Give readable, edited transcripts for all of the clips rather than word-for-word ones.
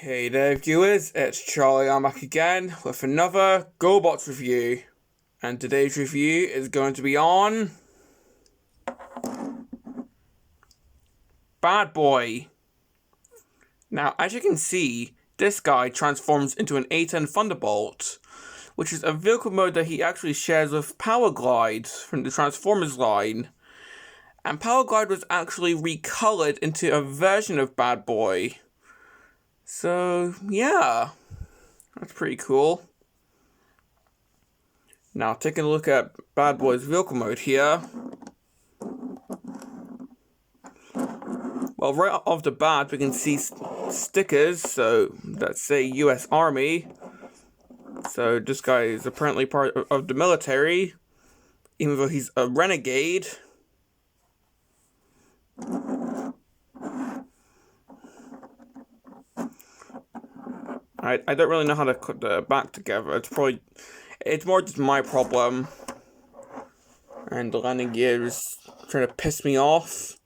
Hey there viewers, it's Charlie. I'm back again with another GoBots review. And today's review is going to be on Bad Boy. Now, as you can see, this guy transforms into an A10 Thunderbolt, which is a vehicle mode that he actually shares with Powerglide from the Transformers line. And Powerglide was actually recolored into a version of Bad Boy. So, yeah, that's pretty cool. Now, taking a look at Bad Boy's vehicle mode here. Well, right off the bat, we can see stickers, so let's say US Army. So, this guy is apparently part of the military, even though he's a renegade. I don't really know how to put the back together. It's more just my problem. And the landing gear is trying to piss me off.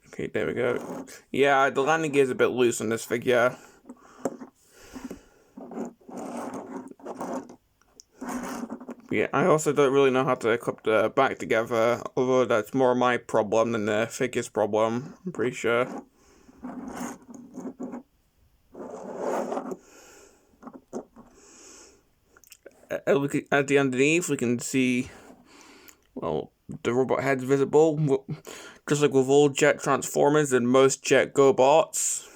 Okay, there we go. Yeah, the landing gear is a bit loose on this figure. Yeah, I also don't really know how to clip the back together, although that's more my problem than the figure's problem, I'm pretty sure. At the underneath, we can see, well, the robot head's visible, just like with all jet Transformers and most jet GoBots.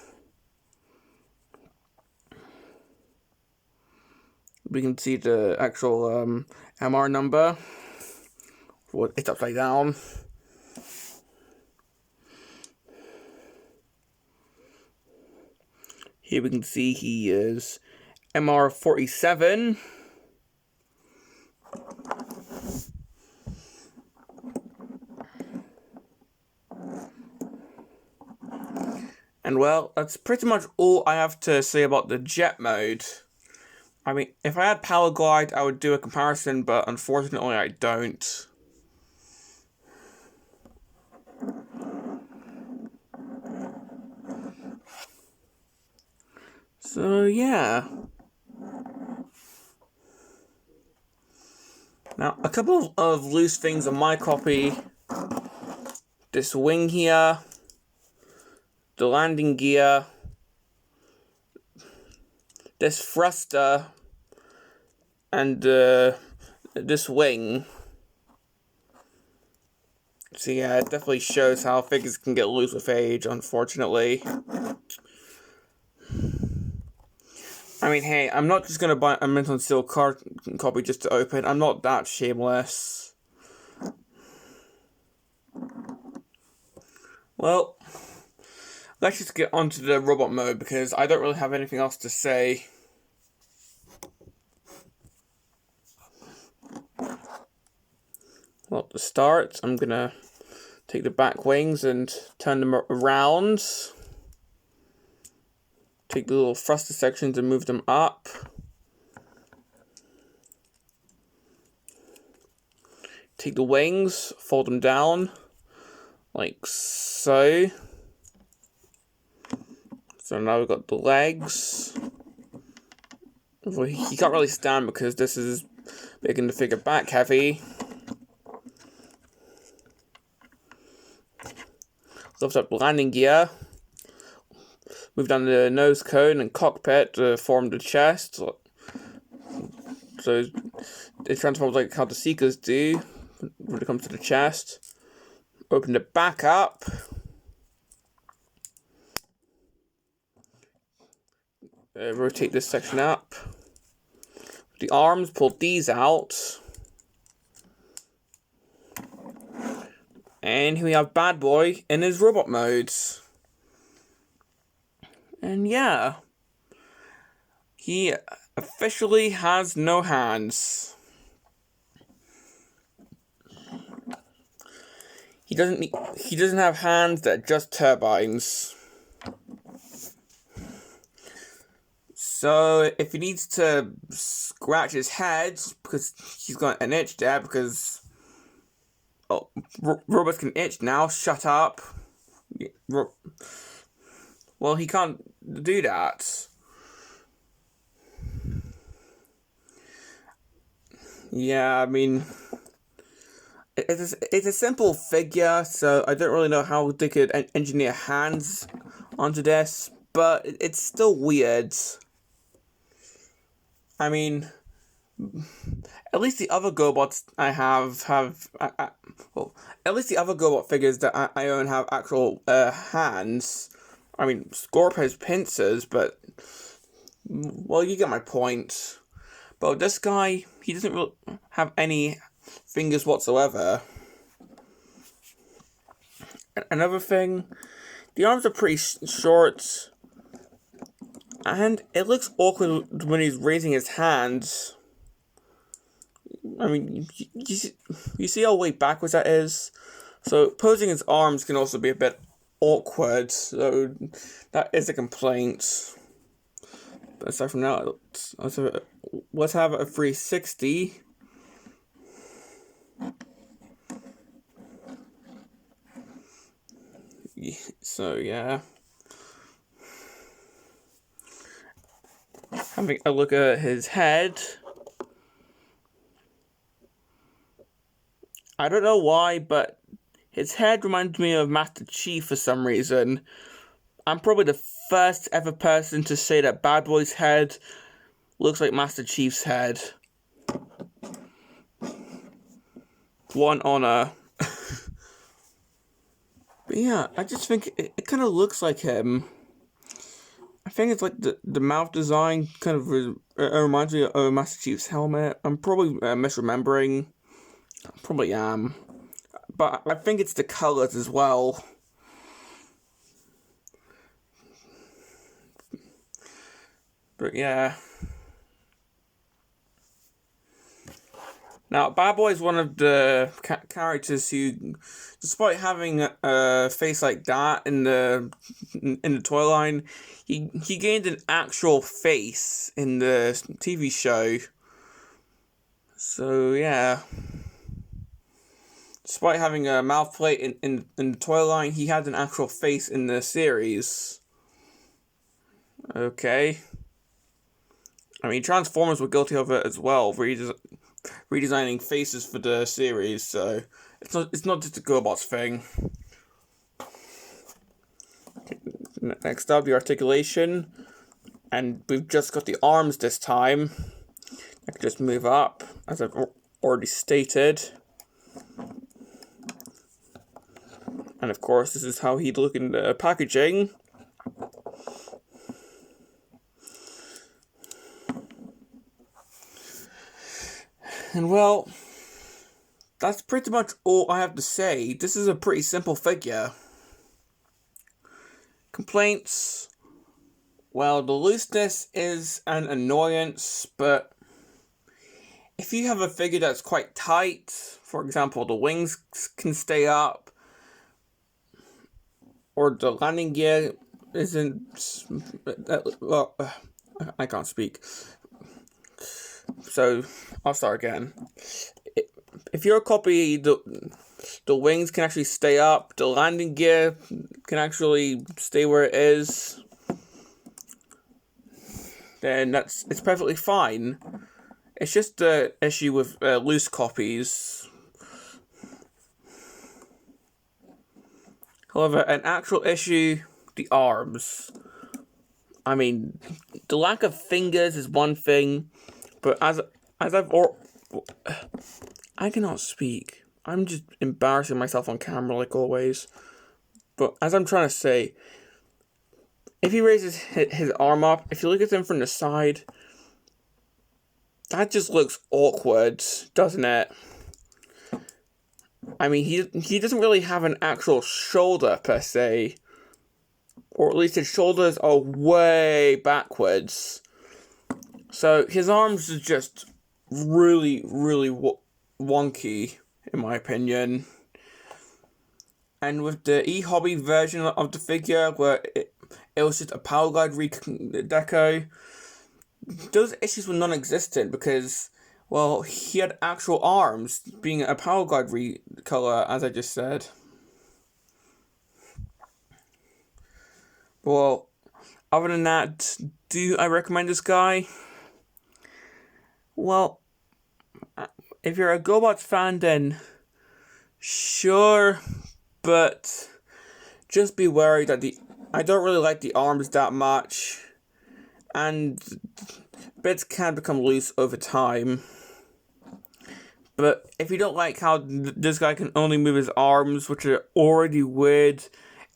We can see the actual MR number. It's upside down. Here we can see he is MR47. And well, that's pretty much all I have to say about the jet mode. I mean, if I had Powerglide, I would do a comparison, but unfortunately I don't. So, yeah. Now, a couple of loose things on my copy. This wing here. The landing gear. This thruster. And this wing. So yeah, it definitely shows how figures can get loose with age, unfortunately. I mean, hey, I'm not just gonna buy a mint on steel copy just to open. I'm not that shameless. Well, let's just get onto the robot mode because I don't really have anything else to say. Well, to start, I'm gonna take the back wings and turn them around. Take the little thruster sections and move them up. Take the wings, fold them down, like so. So now we've got the legs. Well, he can't really stand because this is making the figure back heavy. Lift up the landing gear. Move down the nose cone and cockpit to form the chest. So it transforms like how the Seekers do when it comes to the chest. Open the back up. Rotate this section up. The arms, pull these out. And here we have Bad Boy in his robot modes. And yeah, he officially has no hands. He doesn't have hands that are just turbines. So if he needs to scratch his head because he's got an itch there because robots can itch now. Shut up. Well, he can't do that. Yeah, I mean, it's a simple figure, so I don't really know how they could engineer hands onto this, but it's still weird. I mean, at least the other GoBots I well, at least the other GoBot figures that I own have actual hands. I mean, Scorp has pincers, but well, you get my point. But this guy, he doesn't really have any fingers whatsoever. Another thing, the arms are pretty short, and it looks awkward when he's raising his hands. I mean, you see how way backwards that is? So posing his arms can also be a bit awkward, so that is a complaint. But aside from that, let's have a 360. So yeah. Having a look at his head. I don't know why, but his head reminds me of Master Chief for some reason. I'm probably the first ever person to say that Bad Boy's head looks like Master Chief's head. One honor. But yeah, I just think it kind of looks like him. I think it's like the mouth design kind of reminds me of Master Chief's helmet. I'm probably misremembering. Probably am. But I think it's the colors as well. But yeah. Now, Bad Boy is one of the characters who, despite having a face like that in the toy line, he gained an actual face in the TV show. So yeah. Despite having a mouth plate in the toy line, he had an actual face in the series. Okay. I mean, Transformers were guilty of it as well, redesigning faces for the series, so it's not just a GoBots thing. Okay, next up, the articulation. And we've just got the arms this time. I can just move up, as I've already stated. And of course, this is how he'd look in the packaging. And well, that's pretty much all I have to say. This is a pretty simple figure. Complaints? Well, the looseness is an annoyance, but if you have a figure that's quite tight, for example, the wings can stay up, or the landing gear isn't, well, I can't speak. So, I'll start again. If your copy, the wings can actually stay up, the landing gear can actually stay where it is, then it's perfectly fine. It's just the issue with loose copies. However, an actual issue, the arms. I mean, the lack of fingers is one thing, but as I cannot speak. I'm just embarrassing myself on camera like always. But as I'm trying to say, if he raises his arm up, if you look at him from the side, that just looks awkward, doesn't it? I mean, he doesn't really have an actual shoulder, per se. Or at least his shoulders are way backwards. So his arms are just really, really wonky, in my opinion. And with the e-hobby version of the figure, where it was just a Power Glide redeco, those issues were non-existent because, well, he had actual arms, being a Power Glide recolor, as I just said. Well, other than that, do I recommend this guy? Well, if you're a GoBots fan, then sure, but just be wary that I don't really like the arms that much, and bits can become loose over time. But if you don't like how this guy can only move his arms, which are already weird,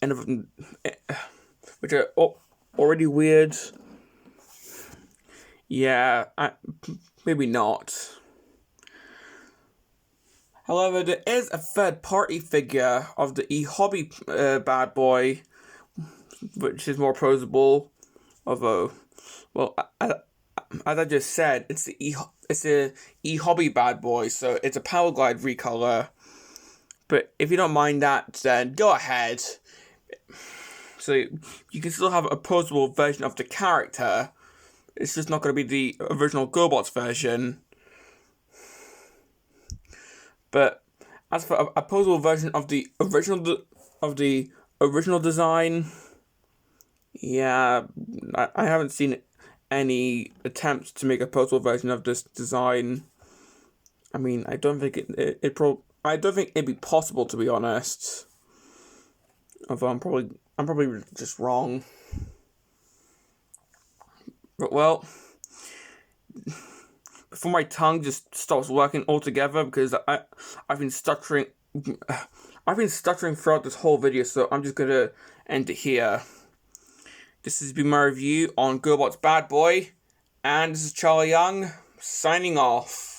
and already weird, yeah, maybe not. However, there is a third-party figure of the e-hobby bad boy, which is more posable. Although, well, as I just said, it's the e-hobby bad boy, so it's a Power Glide recolor. But if you don't mind that, then go ahead. So you can still have a posable version of the character. It's just not going to be the original GoBots version. But as for a posable version of the original design, yeah, I haven't seen any attempts to make a posable version of this design. I mean, I don't think I don't think it'd be possible, to be honest. Although I'm probably just wrong. But well, before my tongue just stops working altogether, because I've been stuttering throughout this whole video, so I'm just gonna end it here. This has been my review on GoBots Bad Boy, and this is Charlie Young signing off.